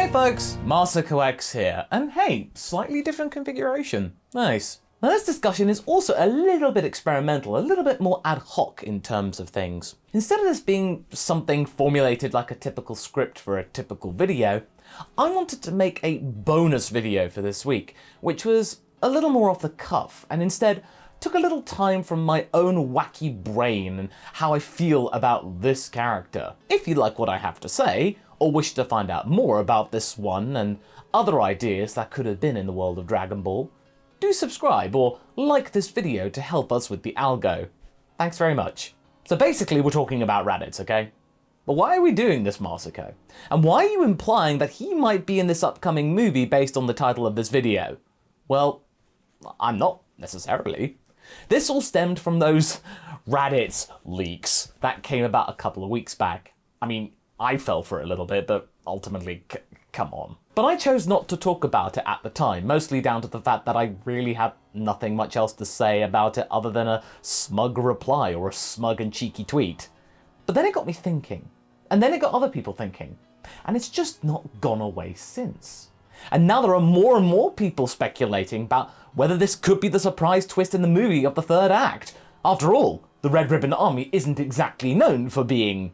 Hey folks, MasakoX here, and hey, slightly different configuration. Nice. Now this discussion is also a little bit experimental, a little bit more ad hoc in terms of things. Instead of this being something formulated like a typical script for a typical video, I wanted to make a bonus video for this week, which was a little more off the cuff, and instead took a little time from my own wacky brain and how I feel about this character. If you like what I have to say, or wish to find out more about this one and other ideas that could have been in the world of Dragon Ball, do subscribe or like this video to help us with the algo. Thanks very much. So basically we're talking about Raditz, okay? But why are we doing this, Masako? And why are you implying that he might be in this upcoming movie based on the title of this video? Well, I'm not necessarily. This all stemmed from those Raditz leaks that came about a couple of weeks back. I mean, I fell for it a little bit, but ultimately, come on. But I chose not to talk about it at the time, mostly down to the fact that I really had nothing much else to say about it other than a smug reply or a smug and cheeky tweet. But then it got me thinking, and then it got other people thinking, and it's just not gone away since. And now there are more and more people speculating about whether this could be the surprise twist in the movie of the third act. After all, the Red Ribbon Army isn't exactly known for being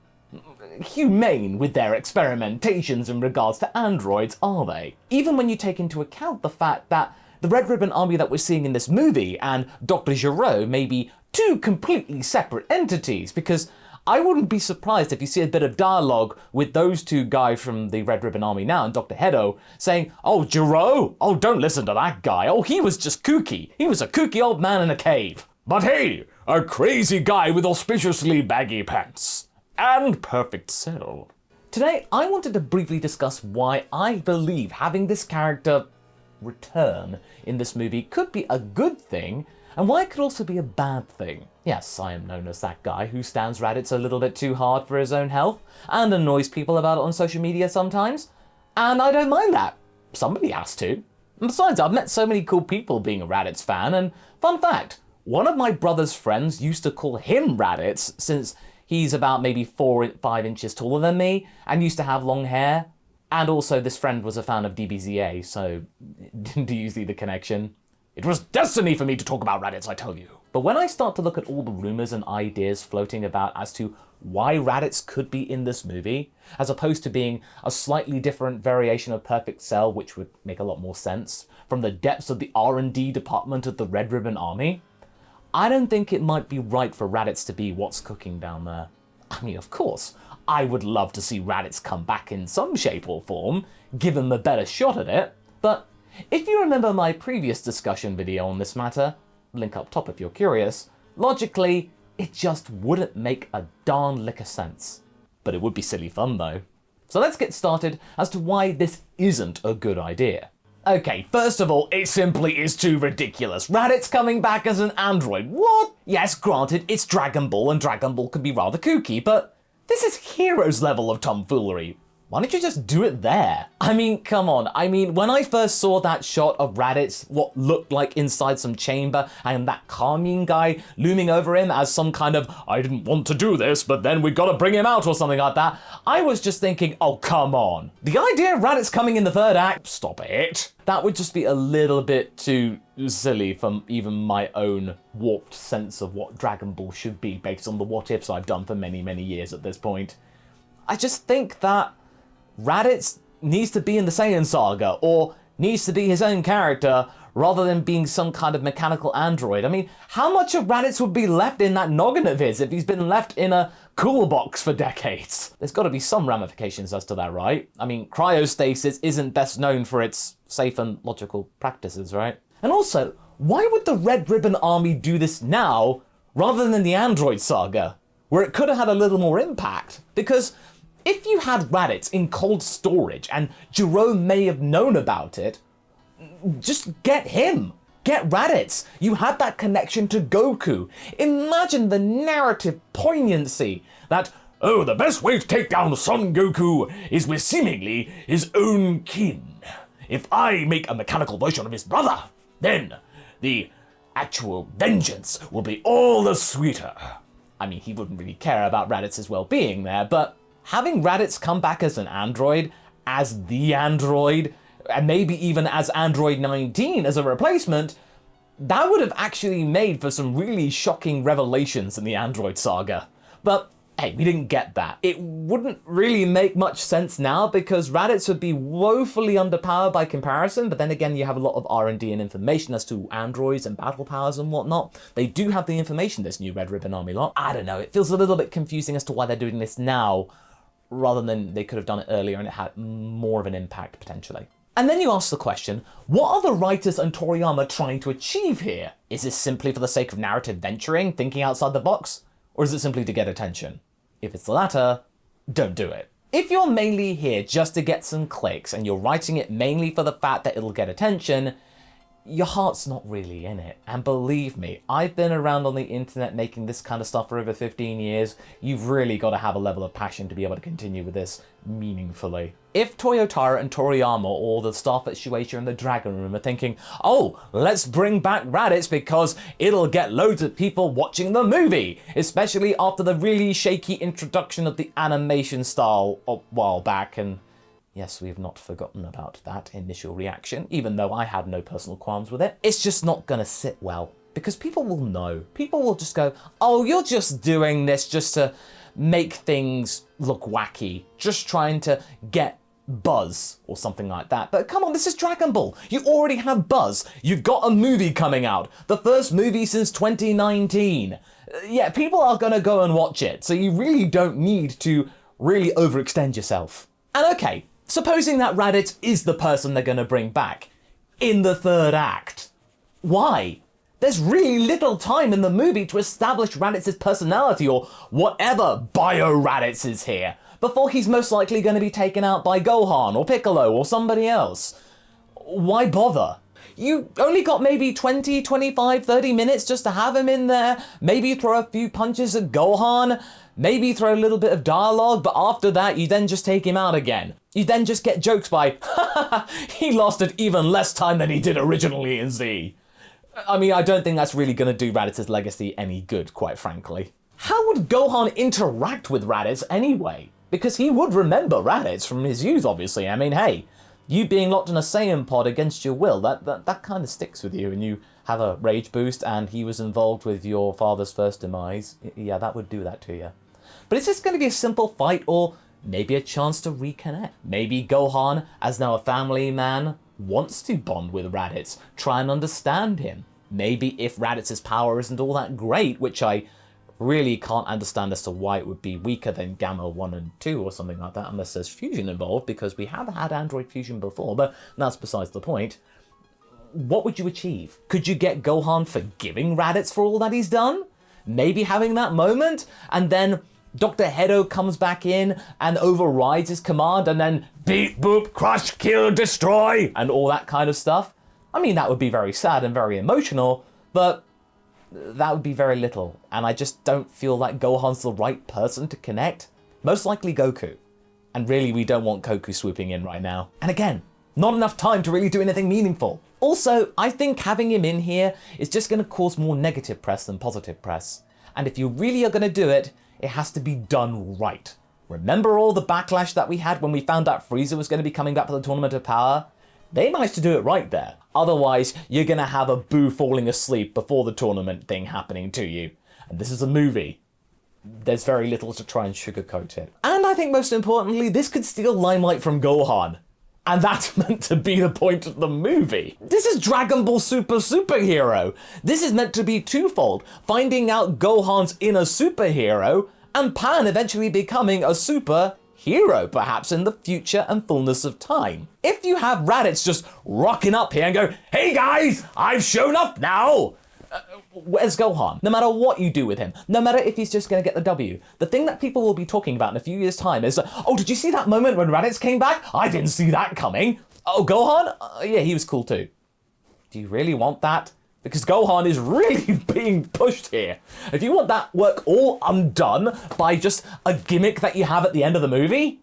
humane with their experimentations in regards to androids, are they? Even when you take into account the fact that the Red Ribbon Army that we're seeing in this movie and Dr. Gero may be two completely separate entities, because I wouldn't be surprised if you see a bit of dialogue with those two guys from the Red Ribbon Army now and Dr. Hedo saying, "Oh, Gero, oh, don't listen to that guy. Oh, he was just kooky. He was a kooky old man in a cave. But hey, a crazy guy with auspiciously baggy pants. And perfect cell." Today, I wanted to briefly discuss why I believe having this character return in this movie could be a good thing, and why it could also be a bad thing. Yes, I am known as that guy who stands Raditz a little bit too hard for his own health, and annoys people about it on social media sometimes, and I don't mind that. Somebody has to. And besides, I've met so many cool people being a Raditz fan, and fun fact, one of my brother's friends used to call him Raditz since he's about maybe 4 or 5 inches taller than me and used to have long hair. And also this friend was a fan of DBZA, so do you see the connection? It was destiny for me to talk about Raditz, I tell you. But when I start to look at all the rumors and ideas floating about as to why Raditz could be in this movie, as opposed to being a slightly different variation of Perfect Cell, which would make a lot more sense, from the depths of the R&D department of the Red Ribbon Army, I don't think it might be right for Raditz to be what's cooking down there. I mean, of course, I would love to see Raditz come back in some shape or form, given the better shot at it, but if you remember my previous discussion video on this matter, link up top if you're curious, logically, it just wouldn't make a darn lick of sense. But it would be silly fun though. So let's get started as to why this isn't a good idea. Okay, first of all, it simply is too ridiculous. Raditz coming back as an android, what? Yes, granted, it's Dragon Ball and Dragon Ball can be rather kooky, but this is Hero's level of tomfoolery. Why don't you just do it there? I mean, come on. I mean, when I first saw that shot of Raditz, what looked like inside some chamber, and that Carmine guy looming over him as some kind of, I didn't want to do this, but then we gotta bring him out or something like that, I was just thinking, oh, come on. The idea of Raditz coming in the third act, stop it. That would just be a little bit too silly from even my own warped sense of what Dragon Ball should be based on the what-ifs I've done for many, many years at this point. I just think that Raditz needs to be in the Saiyan saga, or needs to be his own character, rather than being some kind of mechanical android. I mean, how much of Raditz would be left in that noggin of his if he's been left in a cool box for decades? There's got to be some ramifications as to that, right? I mean, cryostasis isn't best known for its safe and logical practices, right? And also, why would the Red Ribbon Army do this now, rather than the Android saga, where it could have had a little more impact? Because if you had Raditz in cold storage and Gero may have known about it, just get him. Get Raditz. You had that connection to Goku. Imagine the narrative poignancy that, oh, the best way to take down Son Goku is with seemingly his own kin. If I make a mechanical version of his brother, then the actual vengeance will be all the sweeter. I mean, he wouldn't really care about Raditz's well-being there, but having Raditz come back as an android as the android, and maybe even as Android 19 as a replacement, that would have actually made for some really shocking revelations in the Android saga. But hey, we didn't get that. It wouldn't really make much sense now because Raditz would be woefully underpowered by comparison, but then again you have a lot of R&D and information as to androids and battle powers and whatnot. They do have the information, this new Red Ribbon Army lot. I don't know, it feels a little bit confusing as to why they're doing this now, rather than they could have done it earlier and it had more of an impact potentially. And then you ask the question, what are the writers and Toriyama trying to achieve here? Is this simply for the sake of narrative venturing, thinking outside the box? Or is it simply to get attention? If it's the latter, don't do it. If you're mainly here just to get some clicks and you're writing it mainly for the fact that it'll get attention, your heart's not really in it. And believe me, I've been around on the internet making this kind of stuff for over 15 years. You've really got to have a level of passion to be able to continue with this meaningfully. If Toyotaro and Toriyama or the staff at Shueisha and the Dragon Room are thinking, oh, let's bring back Raditz because it'll get loads of people watching the movie, especially after the really shaky introduction of the animation style a while back, and yes, we've not forgotten about that initial reaction, even though I had no personal qualms with it. It's just not gonna sit well, because people will know. People will just go, oh, you're just doing this just to make things look wacky, just trying to get buzz or something like that. But come on, this is Dragon Ball. You already have buzz. You've got a movie coming out. The first movie since 2019. Yeah, people are gonna go and watch it, so you really don't need to really overextend yourself. And okay, supposing that Raditz is the person they're going to bring back in the third act. Why? There's really little time in the movie to establish Raditz's personality or whatever bio-Raditz is here before he's most likely going to be taken out by Gohan or Piccolo or somebody else. Why bother? You only got maybe 20, 25, 30 minutes just to have him in there, maybe throw a few punches at Gohan, maybe throw a little bit of dialogue, but after that you then just take him out again. You then just get jokes by, he lasted even less time than he did originally in Z. I mean, I don't think that's really going to do Raditz's legacy any good, quite frankly. How would Gohan interact with Raditz anyway? Because he would remember Raditz from his youth, obviously. I mean, hey, you being locked in a Saiyan pod against your will, that kind of sticks with you, and you have a rage boost, and he was involved with your father's first demise. Yeah, that would do that to you. But it's just going to be a simple fight, or maybe a chance to reconnect. Maybe Gohan, as now a family man, wants to bond with Raditz, try and understand him. Maybe if Raditz's power isn't all that great, which I really can't understand as to why it would be weaker than Gamma 1 and 2 or something like that, unless there's fusion involved, because we have had android fusion before, but that's besides the point. What would you achieve? Could you get Gohan forgiving Raditz for all that he's done? Maybe having that moment, and then Dr. Hedo comes back in and overrides his command, and then beat, boop, crush, kill, destroy, and all that kind of stuff. I mean, that would be very sad and very emotional, but that would be very little, and I just don't feel like Gohan's the right person to connect. Most likely Goku. And really, we don't want Goku swooping in right now. And again, not enough time to really do anything meaningful. Also, I think having him in here is just going to cause more negative press than positive press. And if you really are going to do it, it has to be done right. Remember all the backlash that we had when we found out Frieza was going to be coming back for the Tournament of Power? They managed to do it right there. Otherwise, you're going to have a Boo falling asleep before the tournament thing happening to you. And this is a movie. There's very little to try and sugarcoat it. And I think most importantly, this could steal limelight from Gohan. And that's meant to be the point of the movie. This is Dragon Ball Superhero. This is meant to be twofold. Finding out Gohan's inner superhero, and Pan eventually becoming a superhero, perhaps in the future and fullness of time. If you have Raditz just rocking up here and go, hey guys, I've shown up now. Where's Gohan? No matter what you do with him, no matter if he's just going to get the W, the thing that people will be talking about in a few years' time is, oh, did you see that moment when Raditz came back? I didn't see that coming. Oh, Gohan? Yeah, he was cool too. Do you really want that? Because Gohan is really being pushed here. If you want that work all undone by just a gimmick that you have at the end of the movie,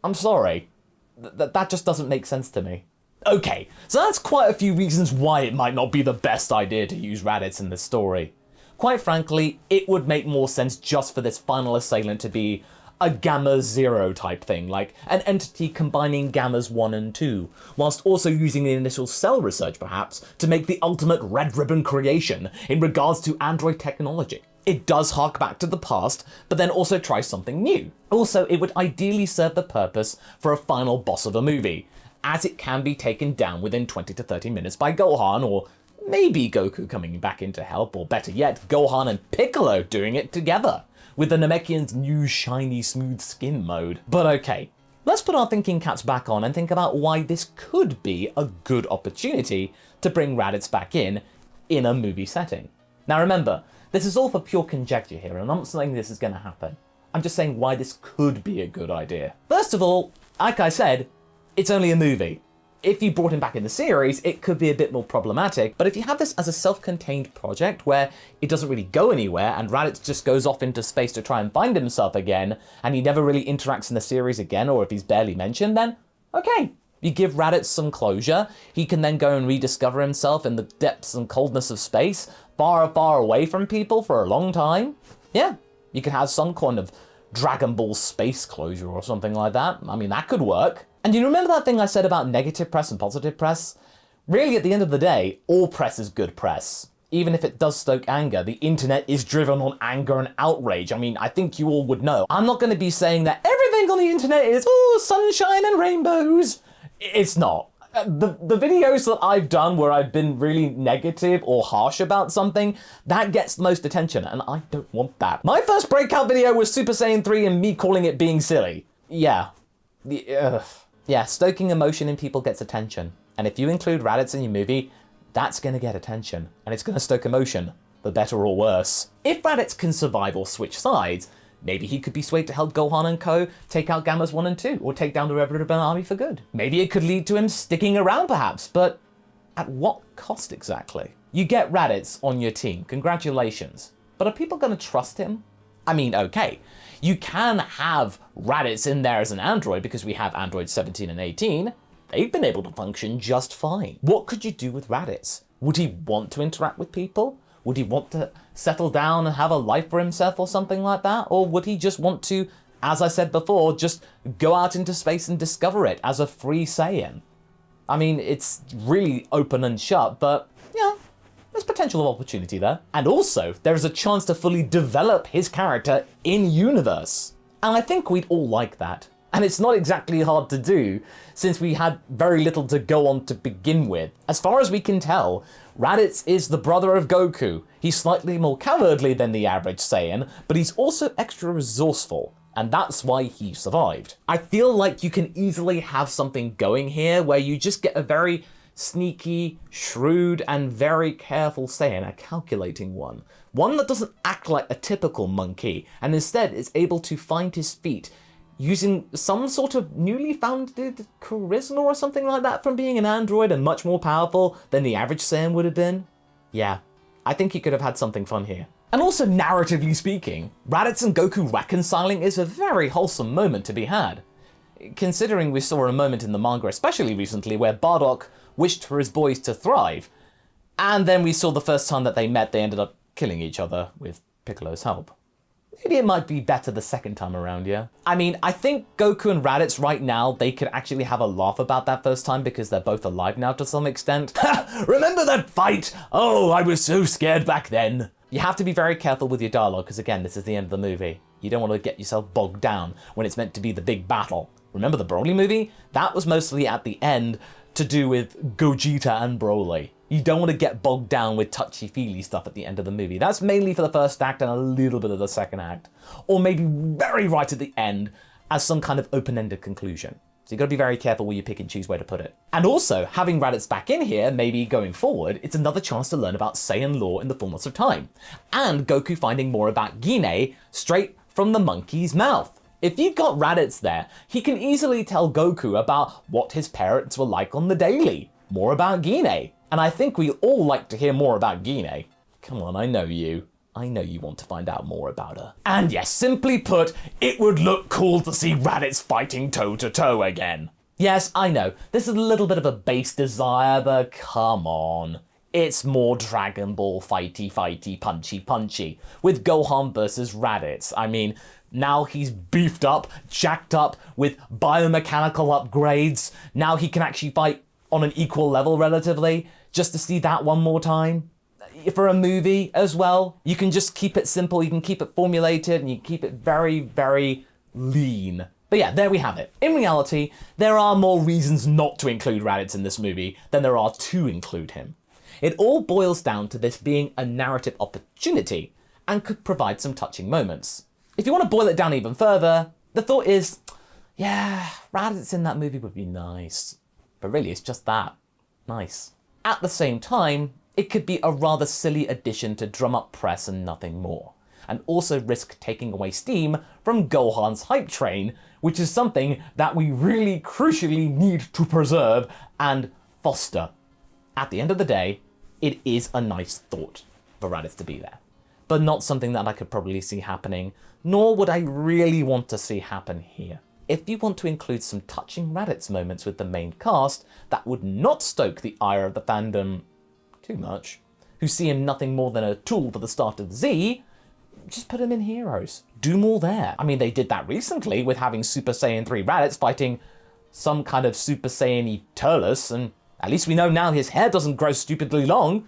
I'm sorry. That just doesn't make sense to me. Okay, so that's quite a few reasons why it might not be the best idea to use Raditz in this story. Quite frankly, it would make more sense just for this final assailant to be a Gamma Zero type thing, like an entity combining Gammas 1 and 2, whilst also using the initial cell research, perhaps, to make the ultimate red ribbon creation in regards to android technology. It does hark back to the past, but then also tries something new. Also, it would ideally serve the purpose for a final boss of a movie, as it can be taken down within 20 to 30 minutes by Gohan, or maybe Goku coming back in to help, or better yet, Gohan and Piccolo doing it together, with the Namekian's new shiny smooth skin mode. But okay, let's put our thinking caps back on and think about why this could be a good opportunity to bring Raditz back in a movie setting. Now remember, this is all for pure conjecture here, and I'm not saying this is going to happen. I'm just saying why this could be a good idea. First of all, like I said, it's only a movie. If you brought him back in the series, it could be a bit more problematic, but if you have this as a self-contained project where it doesn't really go anywhere and Raditz just goes off into space to try and find himself again, and he never really interacts in the series again, or if he's barely mentioned, then okay. You give Raditz some closure, he can then go and rediscover himself in the depths and coldness of space, far, far away from people for a long time. Yeah, you could have some kind of Dragon Ball space closure or something like that. I mean, that could work. And you remember that thing I said about negative press and positive press? Really, at the end of the day, all press is good press. Even if it does stoke anger, the internet is driven on anger and outrage. I mean, I think you all would know. I'm not going to be saying that everything on the internet is, oh, sunshine and rainbows. It's not. The videos that I've done where I've been really negative or harsh about something, that gets the most attention, and I don't want that. My first breakout video was Super Saiyan 3 and me calling it being silly. Yeah. Yeah, stoking emotion in people gets attention. And if you include Raditz in your movie, that's gonna get attention. And it's gonna stoke emotion, for better or worse. If Raditz can survive or switch sides, maybe he could be swayed to help Gohan and co. take out Gammas 1 and 2, or take down the Red Ribbon Army for good. Maybe it could lead to him sticking around perhaps, but at what cost exactly? You get Raditz on your team, congratulations. But are people gonna trust him? I mean, okay, you can have Raditz in there as an android because we have androids 17 and 18. They've been able to function just fine. What could you do with Raditz? Would he want to interact with people? Would he want to settle down and have a life for himself or something like that? Or would he just want to, as I said before, just go out into space and discover it as a free Saiyan? I mean, it's really open and shut, but yeah, there's potential of opportunity there. And also, there is a chance to fully develop his character in-universe. And I think we'd all like that. And it's not exactly hard to do, since we had very little to go on to begin with. As far as we can tell, Raditz is the brother of Goku. He's slightly more cowardly than the average Saiyan, but he's also extra resourceful, and that's why he survived. I feel like you can easily have something going here where you just get a very sneaky, shrewd, and very careful Saiyan, a calculating one. One that doesn't act like a typical monkey, and instead is able to find his feet using some sort of newly founded charisma or something like that from being an android and much more powerful than the average Saiyan would have been. Yeah, I think he could have had something fun here. And also, narratively speaking, Raditz and Goku reconciling is a very wholesome moment to be had. Considering we saw a moment in the manga, especially recently, where Bardock wished for his boys to thrive, and then we saw the first time that they met, they ended up killing each other with Piccolo's help. Maybe it might be better the second time around, yeah? I mean, I think Goku and Raditz right now, they could actually have a laugh about that first time because they're both alive now to some extent. Ha! Remember that fight? Oh, I was so scared back then. You have to be very careful with your dialogue because, again, this is the end of the movie. You don't want to get yourself bogged down when it's meant to be the big battle. Remember the Broly movie? That was mostly at the end to do with Gogeta and Broly. You don't want to get bogged down with touchy-feely stuff at the end of the movie. That's mainly for the first act and a little bit of the second act. Or maybe very right at the end as some kind of open-ended conclusion. So you've got to be very careful where you pick and choose where to put it. And also, having Raditz back in here, maybe going forward, it's another chance to learn about Saiyan lore in the fullness of time. And Goku finding more about Gine straight from the monkey's mouth. If you've got Raditz there, he can easily tell Goku about what his parents were like on the daily. More about Gine. And I think we all like to hear more about Gine. Come on, I know you. I know you want to find out more about her. And yes, simply put, it would look cool to see Raditz fighting toe-to-toe again. Yes, I know, this is a little bit of a base desire, but come on. It's more Dragon Ball fighty, punchy, with Gohan versus Raditz. I mean, Now he's beefed up, jacked up with biomechanical upgrades. Now he can actually fight on an equal level relatively, just to see that one more time. For a movie as well, you can just keep it simple, you can keep it formulated, and you keep it very, very lean. But yeah, there we have it. In reality, there are more reasons not to include Raditz in this movie than there are to include him. It all boils down to this being a narrative opportunity and could provide some touching moments. If you want to boil it down even further, the thought is, yeah, Raditz in that movie would be nice. But really, it's just that. Nice. At the same time, it could be a rather silly addition to drum up press and nothing more, and also risk taking away steam from Gohan's hype train, which is something that we really crucially need to preserve and foster. At the end of the day, it is a nice thought for Raditz to be there, but not something that I could probably see happening, nor would I really want to see happen here. If you want to include some touching Raditz moments with the main cast that would not stoke the ire of the fandom too much, who see him nothing more than a tool for the start of Z, just put him in Heroes. Do more there. I mean, they did that recently with having Super Saiyan 3 Raditz fighting some kind of Super Saiyan-y Turles, and at least we know now his hair doesn't grow stupidly long,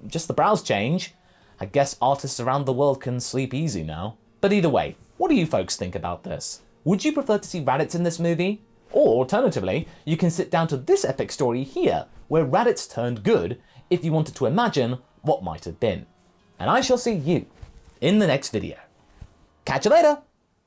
just the brows change. I guess artists around the world can sleep easy now. But either way, what do you folks think about this? Would you prefer to see Raditz in this movie? Or alternatively, you can sit down to this epic story here, where Raditz turned good, if you wanted to imagine what might have been. And I shall see you in the next video. Catch you later!